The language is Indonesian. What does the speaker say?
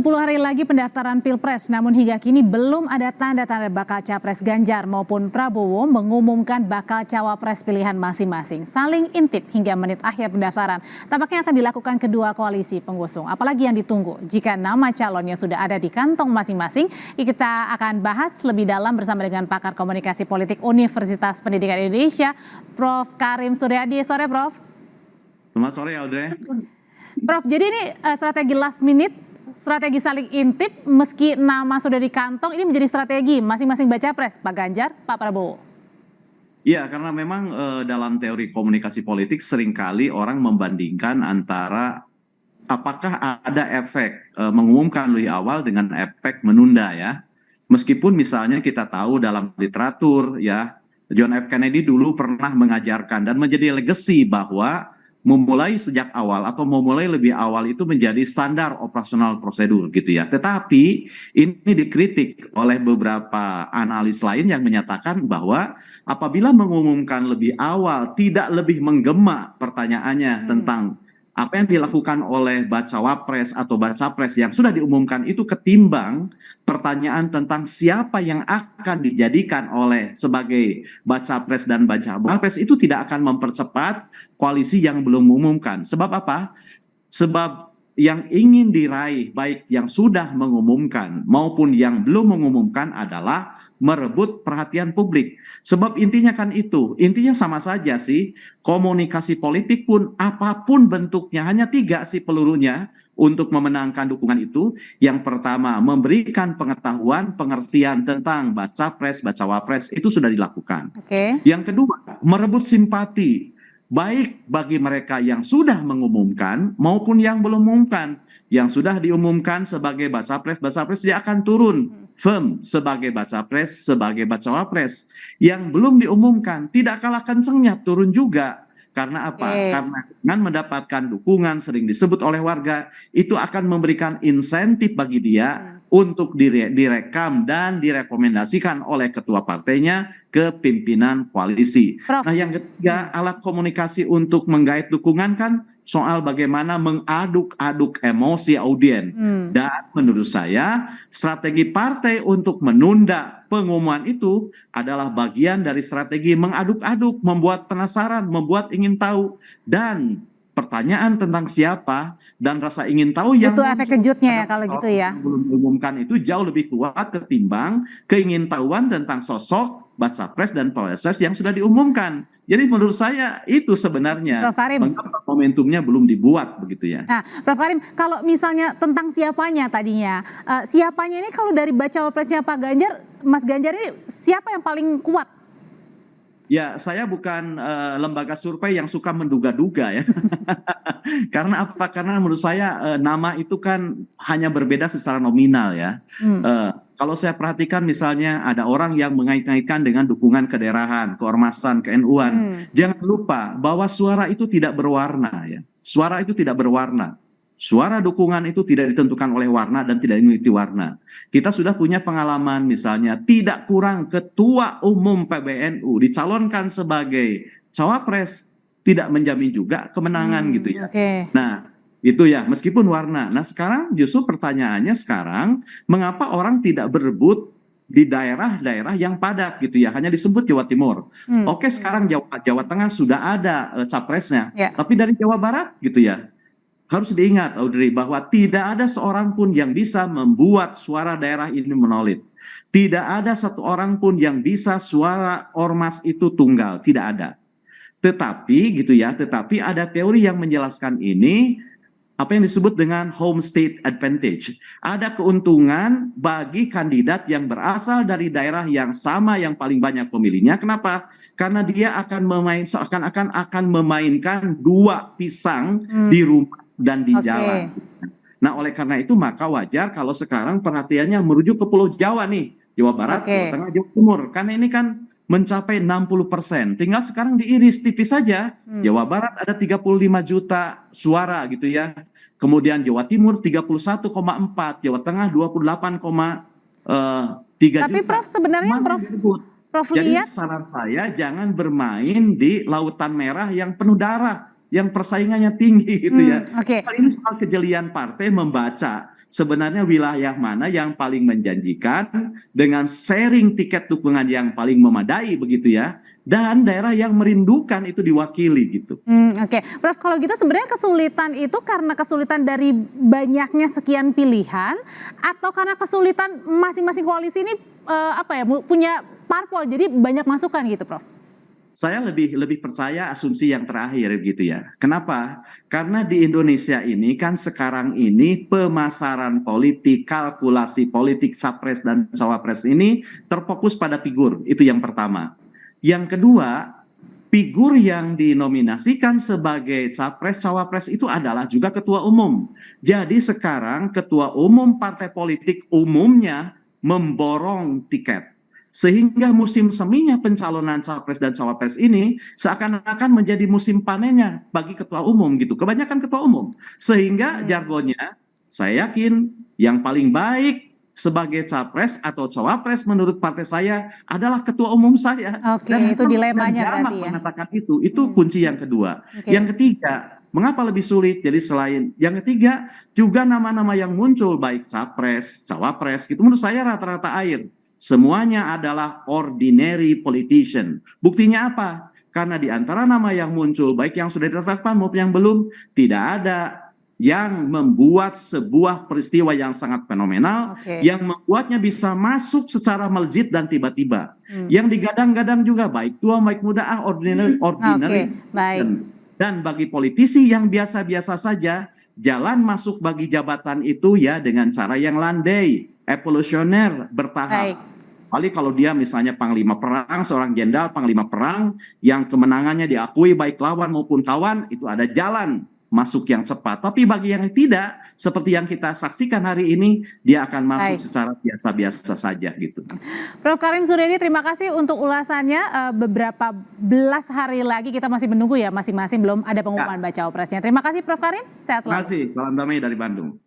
10 hari lagi pendaftaran Pilpres, namun hingga kini belum ada tanda-tanda bakal capres Ganjar maupun Prabowo mengumumkan bakal cawapres pilihan masing-masing. Saling intip hingga menit akhir pendaftaran. Tampaknya akan dilakukan kedua koalisi pengusung. Apalagi yang ditunggu jika nama calonnya sudah ada di kantong masing-masing. Kita akan bahas lebih dalam bersama dengan pakar komunikasi politik Universitas Pendidikan Indonesia, Prof. Karim Suryadi. Sore, Prof. Selamat sore, Audrey. Prof, jadi ini strategi last minute, strategi saling intip meski nama sudah di kantong, ini menjadi strategi masing-masing baca pres, Pak Ganjar, Pak Prabowo. Iya, karena memang dalam teori komunikasi politik seringkali orang membandingkan antara apakah ada efek mengumumkan lebih awal dengan efek menunda ya. Meskipun misalnya kita tahu dalam literatur ya, John F. Kennedy dulu pernah mengajarkan dan menjadi legacy bahwa memulai sejak awal atau memulai lebih awal itu menjadi standar operasional prosedur gitu ya. Tetapi ini dikritik oleh beberapa analis lain yang menyatakan bahwa apabila mengumumkan lebih awal tidak lebih menggema pertanyaannya tentang apa yang dilakukan oleh bacawapres atau bacapres yang sudah diumumkan itu ketimbang pertanyaan tentang siapa yang akan dijadikan oleh sebagai bacapres dan bacawapres itu tidak akan mempercepat koalisi yang belum mengumumkan. Sebab apa? Sebab yang ingin diraih baik yang sudah mengumumkan maupun yang belum mengumumkan adalah merebut perhatian publik. Sebab intinya kan itu, intinya sama saja sih, komunikasi politik pun apapun bentuknya, hanya 3 sih pelurunya untuk memenangkan dukungan itu. Yang pertama, memberikan pengetahuan, pengertian tentang baca pres, bacawapres, itu sudah dilakukan. Yang kedua, merebut simpati, baik bagi mereka yang sudah mengumumkan maupun yang belum mengumumkan. Yang sudah diumumkan sebagai bacapres, dia akan turun firm sebagai bacapres, sebagai bacawapres. Yang belum diumumkan tidak kalah kencengnya turun juga. Karena apa? Karena dengan mendapatkan dukungan sering disebut oleh warga, itu akan memberikan insentif bagi dia untuk direkam dan direkomendasikan oleh ketua partainya ke pimpinan koalisi. Nah, yang ketiga, alat komunikasi untuk menggait dukungan kan soal bagaimana mengaduk-aduk emosi audien. Dan menurut saya strategi partai untuk menunda pengumuman itu adalah bagian dari strategi mengaduk-aduk, membuat penasaran, membuat ingin tahu. Dan pertanyaan tentang siapa dan rasa ingin tahu yang itu efek kejutnya ya kalau gitu ya. Belum diumumkan itu jauh lebih kuat ketimbang keingintahuan tentang sosok bacapres dan cawapres yang sudah diumumkan. Jadi menurut saya itu sebenarnya mengapa momentumnya belum dibuat begitu ya. Nah, Prof. Karim, kalau misalnya tentang siapanya tadinya, siapanya ini kalau dari bacawapresnya Pak Ganjar, Mas Ganjar ini siapa yang paling kuat? Ya, saya bukan lembaga survei yang suka menduga-duga ya. Karena apa? Karena menurut saya nama itu kan hanya berbeda secara nominal ya. Kalau saya perhatikan misalnya ada orang yang mengait-ngaitkan dengan dukungan kedaerahan, keormasan, ke-NU-an. Jangan lupa bahwa suara itu tidak berwarna ya. Suara itu tidak berwarna. Suara dukungan itu tidak ditentukan oleh warna dan tidak dimiliki warna. Kita sudah punya pengalaman misalnya tidak kurang ketua umum PBNU dicalonkan sebagai cawapres tidak menjamin juga kemenangan gitu ya. Nah itu ya meskipun warna. Nah sekarang justru pertanyaannya sekarang mengapa orang tidak berebut di daerah-daerah yang padat gitu ya, hanya disebut Jawa Timur. Oke sekarang Jawa Tengah sudah ada capresnya, tapi dari Jawa Barat gitu ya. Harus diingat Audrey bahwa tidak ada seorang pun yang bisa membuat suara daerah ini monolid. Tidak ada satu orang pun yang bisa suara ormas itu tunggal, tidak ada. Tetapi gitu ya, tetapi ada teori yang menjelaskan ini apa yang disebut dengan home state advantage. Ada keuntungan bagi kandidat yang berasal dari daerah yang sama yang paling banyak pemilihnya. Kenapa? Karena dia akan seakan-akan akan memainkan 2 pisang di rumah dan di jalan. Nah oleh karena itu maka wajar kalau sekarang perhatiannya merujuk ke Pulau Jawa nih, Jawa Barat, Jawa Tengah, Jawa Timur. Karena ini kan mencapai 60%. Tinggal sekarang diiris tipis saja. Jawa Barat ada 35 juta suara gitu ya. Kemudian Jawa Timur 31,4, Jawa Tengah 28,3 juta. Tapi Prof sebenarnya Prof Jadi lihat saran saya jangan bermain di lautan merah yang penuh darah. yang persaingannya tinggi gitu ya. Oke. Ini soal kejelian partai membaca sebenarnya wilayah mana yang paling menjanjikan dengan sharing tiket dukungan yang paling memadai begitu ya, dan daerah yang merindukan itu diwakili gitu. Oke. Prof, kalau gitu sebenarnya kesulitan itu karena kesulitan dari banyaknya sekian pilihan atau karena kesulitan masing-masing koalisi ini punya parpol jadi banyak masukan gitu, Prof? Saya lebih percaya asumsi yang terakhir gitu ya. Kenapa? Karena di Indonesia ini kan sekarang ini pemasaran politik, kalkulasi politik capres dan cawapres ini terfokus pada figur. Itu yang pertama. Yang kedua, figur yang dinominasikan sebagai capres cawapres itu adalah juga ketua umum. Jadi sekarang ketua umum partai politik umumnya memborong tiket. Sehingga musim seminya pencalonan capres dan cawapres ini seakan-akan menjadi musim panennya bagi ketua umum gitu. Kebanyakan ketua umum. Sehingga jargonnya saya yakin yang paling baik sebagai capres atau cawapres menurut partai saya adalah ketua umum saya. Oke, itu dilemanya berarti ya. Mengatakan itu kunci yang kedua. Oke. Yang ketiga, mengapa lebih sulit? Jadi selain yang ketiga juga nama-nama yang muncul baik capres, cawapres gitu menurut saya rata-rata air. Semuanya adalah ordinary politician. Buktinya apa? Karena di antara nama yang muncul, baik yang sudah ditetapkan maupun yang belum, tidak ada yang membuat sebuah peristiwa yang sangat fenomenal, yang membuatnya bisa masuk secara melejit dan tiba-tiba. Yang digadang-gadang juga baik tua, baik muda, ordinary. Baik. Dan bagi politisi yang biasa-biasa saja, jalan masuk bagi jabatan itu ya dengan cara yang landai, evolusioner, bertahap. Paling kalau dia misalnya panglima perang, seorang jenderal panglima perang yang kemenangannya diakui baik lawan maupun kawan, itu ada jalan masuk yang cepat. Tapi bagi yang tidak, seperti yang kita saksikan hari ini, dia akan masuk secara biasa-biasa saja gitu. Prof Karim Suryadi, terima kasih untuk ulasannya. Beberapa belas hari lagi kita masih menunggu ya, masing-masing belum ada pengumuman bacawa presnya. Terima kasih Prof Karim, sehat selalu. Terima kasih, salam damai dari Bandung.